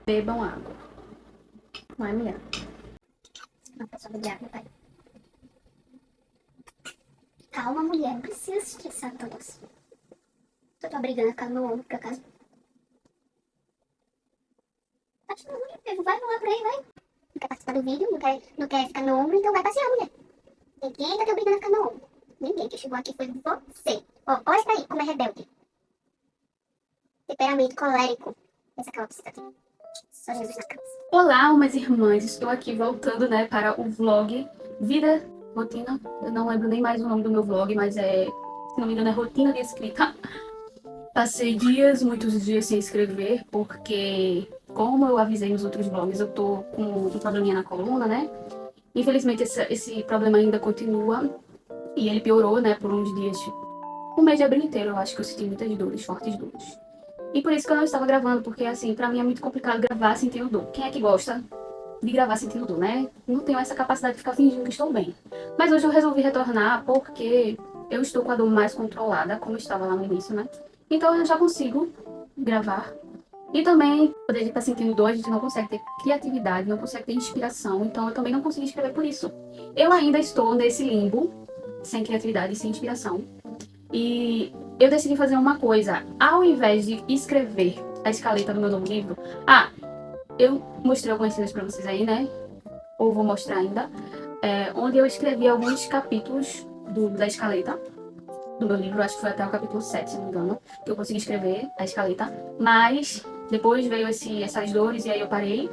Bebam água. Não é minha. Uma pessoa beber água, pai. Calma, mulher. Não precisa se estressar tanto assim. Eu tô brigando com meu ombro, por acaso. Acho que não, vai lá pra aí, vai. Não quer participar do vídeo, não quer ficar no ombro, então vai passear, mulher. Ninguém tá te obrigando a ficar no ombro. Ninguém que chegou aqui foi você. Ó, olha pra aí como é rebelde. Temperamento colérico. Essa calopsita aqui. Só Jesus na causa. Olá, almas irmãs. Estou aqui voltando, né, para o vlog Vida Rotina. Eu não lembro nem mais o nome do meu vlog, mas se não me engano, é Rotina de Escrita. Passei muitos dias sem escrever, porque, como eu avisei nos outros vlogs, eu tô com um probleminha na coluna, né? Infelizmente, esse problema ainda continua. E ele piorou, né, por uns dias. O mês de abril inteiro, eu acho que eu senti muitas dores, fortes dores. E por isso que eu não estava gravando, porque, assim, pra mim é muito complicado gravar sentindo dor. Quem é que gosta de gravar sentindo dor, né? Não tenho essa capacidade de ficar fingindo que estou bem. Mas hoje eu resolvi retornar porque eu estou com a dor mais controlada, como eu estava lá no início, né? Então eu já consigo gravar. E também, quando a gente tá sentindo dor, a gente não consegue ter criatividade, não consegue ter inspiração. Então eu também não consegui escrever por isso. Eu ainda estou nesse limbo, sem criatividade e sem inspiração. E eu decidi fazer uma coisa. Ao invés de escrever a escaleta do meu novo livro, eu mostrei algumas cenas pra vocês aí, né? Ou vou mostrar ainda. Onde eu escrevi alguns capítulos da escaleta do meu livro. Acho que foi até o capítulo 7, se não me engano, que eu consegui escrever a escaleta. Mas depois veio essas dores e aí eu parei.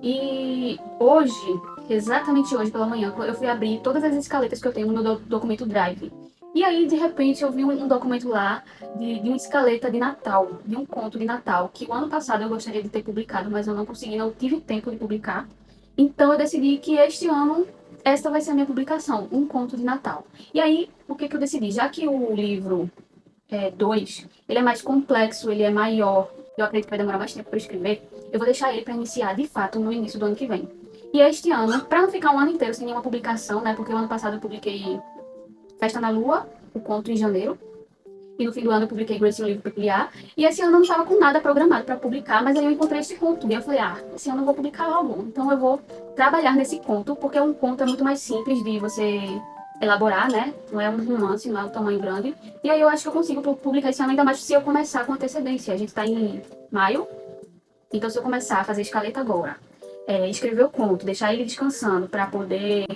E hoje, exatamente hoje pela manhã, eu fui abrir todas as escaletas que eu tenho no meu documento Drive. E aí, de repente, eu vi um documento lá de uma escaleta de Natal, de um conto de Natal, que o ano passado eu gostaria de ter publicado, mas eu não consegui, não tive tempo de publicar. Então eu decidi que este ano esta vai ser a minha publicação, um conto de Natal. E aí, o que que eu decidi? Já que o livro 2, ele é mais complexo, ele é maior, eu acredito que vai demorar mais tempo para escrever, eu vou deixar ele para iniciar de fato no início do ano que vem. E este ano, para não ficar um ano inteiro sem nenhuma publicação, né? Porque o ano passado eu publiquei Festa na Lua, o conto em janeiro, e no fim do ano eu publiquei Grace, um livro peculiar. E esse ano eu não estava com nada programado para publicar, mas aí eu encontrei esse conto. E eu falei, esse ano eu vou publicar logo. Então eu vou trabalhar nesse conto, porque um conto é muito mais simples de você elaborar, né? Não é um romance, não é um tamanho grande. E aí eu acho que eu consigo publicar esse ano, ainda mais se eu começar com antecedência. A gente está em maio, então se eu começar a fazer escaleta agora, escrever o conto, deixar ele descansando para poder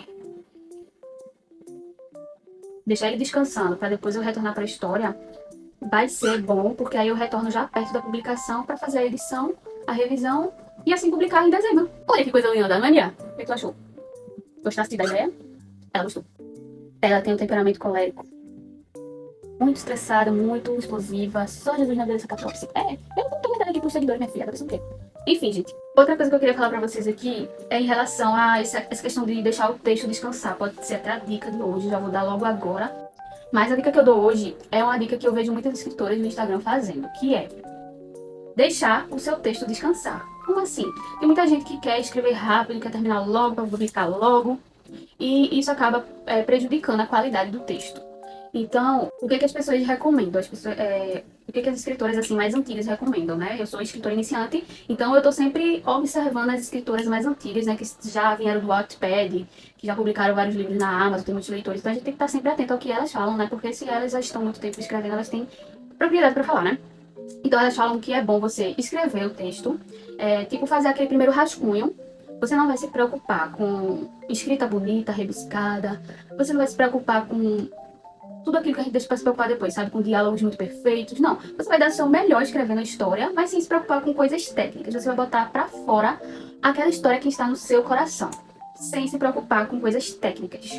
deixar ele descansando para depois eu retornar para a história, vai ser bom, porque aí eu retorno já perto da publicação para fazer a edição, a revisão e assim publicar em dezembro. Olha que coisa linda, não é, Mia? O que tu achou? Gostaste da ideia? Ela gostou. Ela tem um temperamento colérico. Muito estressada, muito explosiva. Só Jesus na vida dessa catrópse. Eu não tô metendo aqui pros seguidores, minha filha. Tá pensando o quê? Enfim, gente. Outra coisa que eu queria falar pra vocês aqui é em relação a essa questão de deixar o texto descansar. Pode ser até a dica de hoje, já vou dar logo agora. Mas a dica que eu dou hoje é uma dica que eu vejo muitas escritoras no Instagram fazendo, que é deixar o seu texto descansar. Como assim? Tem muita gente que quer escrever rápido, quer terminar logo para publicar logo, e isso acaba prejudicando a qualidade do texto. Então, o que as pessoas recomendam? O que as escritoras assim mais antigas recomendam, né? Eu sou escritora iniciante, então eu estou sempre observando as escritoras mais antigas, né? Que já vieram do Wattpad, que já publicaram vários livros na Amazon, tem muitos leitores. Então a gente tem que estar sempre atento ao que elas falam, né? Porque se elas já estão muito tempo escrevendo, elas têm propriedade para falar, né? Então elas falam que é bom você escrever o texto, tipo fazer aquele primeiro rascunho. Você não vai se preocupar com escrita bonita, rebuscada. Você não vai se preocupar com tudo aquilo que a gente deixa pra se preocupar depois, sabe? Com diálogos muito perfeitos. Não. Você vai dar o seu melhor escrevendo a história, mas sem se preocupar com coisas técnicas. Você vai botar pra fora aquela história que está no seu coração, sem se preocupar com coisas técnicas.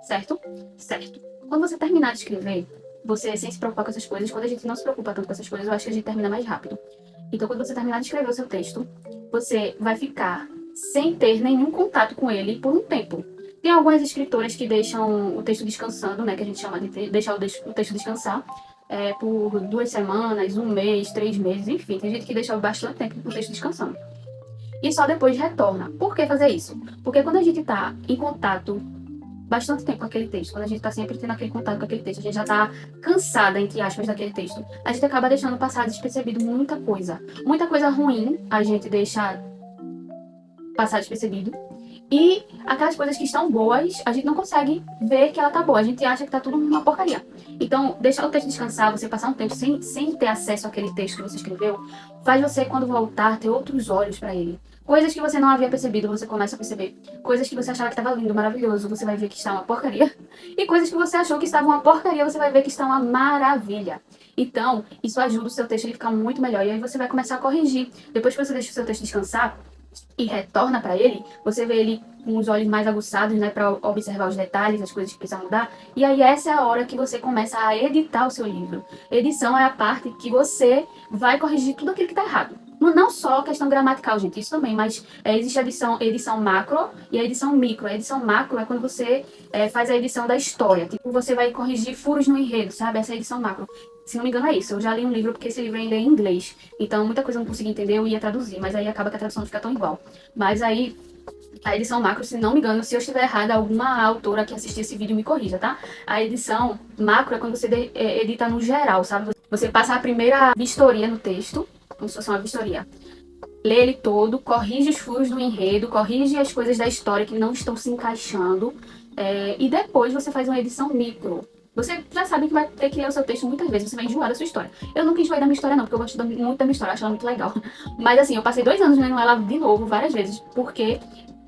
Certo? Certo. Quando você terminar de escrever, você sem se preocupar com essas coisas, quando a gente não se preocupa tanto com essas coisas, eu acho que a gente termina mais rápido. Então, quando você terminar de escrever o seu texto, você vai ficar sem ter nenhum contato com ele por um tempo. Tem algumas escritoras que deixam o texto descansando, né? Que a gente chama de deixar o texto descansar por 2 semanas, um mês, 3 meses, enfim. Tem gente que deixa bastante tempo o texto descansando. E só depois retorna. Por que fazer isso? Porque quando a gente está em contato bastante tempo com aquele texto, quando a gente tá sempre tendo aquele contato com aquele texto, a gente já tá cansada, entre aspas, daquele texto, a gente acaba deixando passar despercebido muita coisa. Muita coisa ruim a gente deixa passar despercebido. E aquelas coisas que estão boas, a gente não consegue ver que ela tá boa. A gente acha que tá tudo uma porcaria. Então, deixar o texto descansar, você passar um tempo sem ter acesso àquele texto que você escreveu, faz você, quando voltar, ter outros olhos pra ele. Coisas que você não havia percebido, você começa a perceber. Coisas que você achava que estava lindo, maravilhoso, você vai ver que está uma porcaria. E coisas que você achou que estava uma porcaria, você vai ver que está uma maravilha. Então, isso ajuda o seu texto a ficar muito melhor. E aí você vai começar a corrigir. Depois que você deixa o seu texto descansar e retorna para ele, você vê ele com os olhos mais aguçados, né, para observar os detalhes, as coisas que precisam mudar. E aí essa é a hora que você começa a editar o seu livro. Edição é a parte que você vai corrigir tudo aquilo que está errado. Não só a questão gramatical, gente, isso também, mas existe a edição macro e a edição micro. A edição macro é quando você faz a edição da história. Tipo, você vai corrigir furos no enredo, sabe? Essa é a edição macro. Se não me engano é isso. Eu já li um livro porque esse livro ainda é em inglês. Então muita coisa eu não consegui entender, eu ia traduzir. Mas aí acaba que a tradução não fica tão igual. Mas aí a edição macro, se não me engano, se eu estiver errada, alguma autora que assistir esse vídeo me corrija, tá? A edição macro é quando você edita no geral, sabe? Você passa a primeira vistoria no texto, como se fosse uma vistoria. Lê ele todo, corrige os furos do enredo, corrige as coisas da história que não estão se encaixando. E depois você faz uma edição micro. Você já sabe que vai ter que ler o seu texto muitas vezes, você vai enjoar da sua história. Eu nunca enjoei da minha história não, porque eu gosto muito da minha história, acho ela muito legal. Mas assim, eu passei 2 anos lendo ela de novo, várias vezes, porque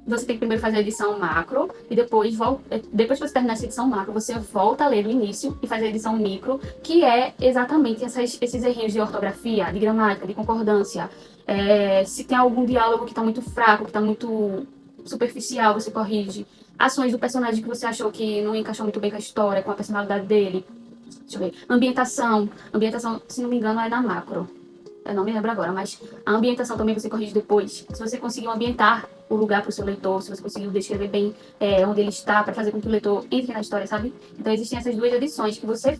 você tem que primeiro fazer a edição macro e depois que você terminar essa edição macro, você volta a ler do início e faz a edição micro, que é exatamente esses errinhos de ortografia, de gramática, de concordância. Se tem algum diálogo que está muito fraco, que está muito superficial, você corrige. Ações do personagem que você achou que não encaixou muito bem com a história, com a personalidade dele. Deixa eu ver. Ambientação, se não me engano, é na macro. Eu não me lembro agora, mas a ambientação também você corrige depois. Se você conseguiu ambientar o lugar para o seu leitor, se você conseguiu descrever bem onde ele está, para fazer com que o leitor entre na história, sabe? Então existem essas 2 edições que você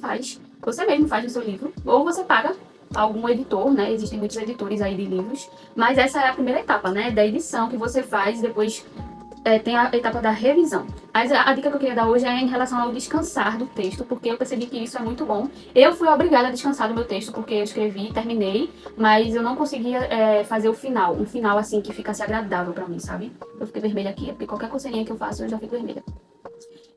mesmo faz no seu livro, ou você paga algum editor, né? Existem muitos editores aí de livros, mas essa é a primeira etapa, né? Da edição que você faz, depois tem a etapa da revisão. Mas a dica que eu queria dar hoje é em relação ao descansar do texto, porque eu percebi que isso é muito bom. Eu fui obrigada a descansar do meu texto, porque eu escrevi, terminei, mas eu não conseguia fazer o final. Um final, assim, que ficasse agradável pra mim, sabe? Eu fiquei vermelha aqui, porque qualquer coceirinha que eu faço, eu já fico vermelha.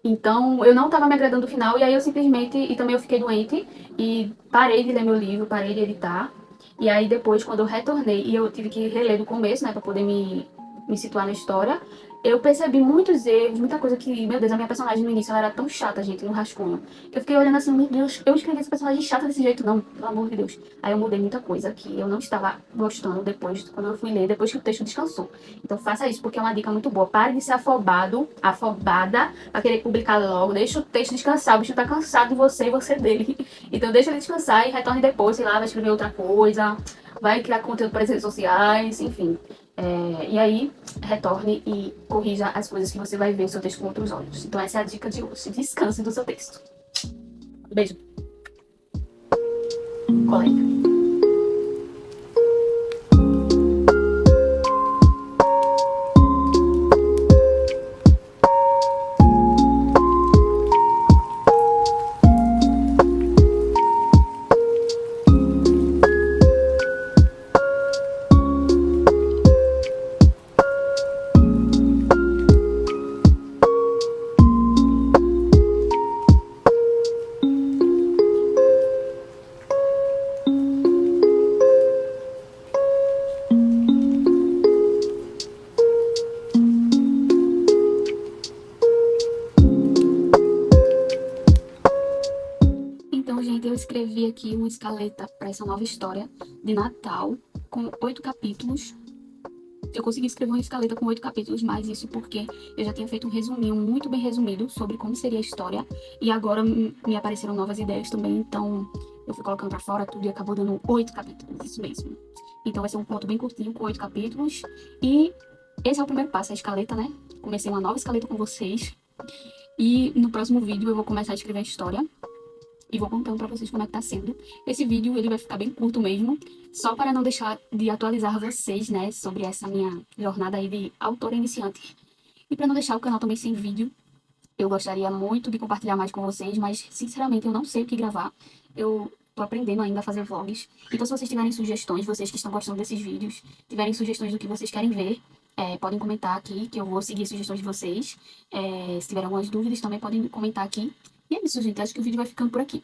Então, eu não tava me agradando do final, e aí eu simplesmente, e também eu fiquei doente, e parei de ler meu livro, parei de editar. E aí depois, quando eu retornei, e eu tive que reler do começo, né, pra poder me situar na história, eu percebi muitos erros, muita coisa que, meu Deus, a minha personagem no início ela era tão chata, gente, no rascunho. Eu fiquei olhando assim, meu Deus, eu escrevi essa personagem chata desse jeito, não, pelo amor de Deus. Aí eu mudei muita coisa que eu não estava gostando depois, quando eu fui ler, depois que o texto descansou. Então faça isso, porque é uma dica muito boa. Pare de ser afobada, pra querer publicar logo, deixa o texto descansar, o bicho tá cansado de você e você dele. Então deixa ele descansar e retorne depois, sei lá, vai escrever outra coisa, vai criar conteúdo para as redes sociais, enfim. E aí, retorne e corrija as coisas que você vai ver o seu texto com outros olhos. Então essa é a dica de hoje. Descanse do seu texto. Beijo. Colega. Então, gente, eu escrevi aqui uma escaleta para essa nova história de Natal, com 8 capítulos. Eu consegui escrever uma escaleta com 8 capítulos, mas isso porque eu já tinha feito um resuminho muito bem resumido sobre como seria a história, e agora me apareceram novas ideias também, então eu fui colocando pra fora tudo e acabou dando 8 capítulos, isso mesmo. Então vai ser um conto bem curtinho, com 8 capítulos, e esse é o primeiro passo, a escaleta, né? Comecei uma nova escaleta com vocês, e no próximo vídeo eu vou começar a escrever a história, e vou contando pra vocês como é que tá sendo. Esse vídeo, ele vai ficar bem curto mesmo, só para não deixar de atualizar vocês, né, sobre essa minha jornada aí de autora iniciante. E para não deixar o canal também sem vídeo, eu gostaria muito de compartilhar mais com vocês, mas, sinceramente, eu não sei o que gravar. Eu tô aprendendo ainda a fazer vlogs. Então, se vocês tiverem sugestões, vocês que estão gostando desses vídeos, tiverem sugestões do que vocês querem ver, Podem comentar aqui, que eu vou seguir as sugestões de vocês. Se tiver algumas dúvidas, também podem comentar aqui. E é isso, gente. Acho que o vídeo vai ficando por aqui.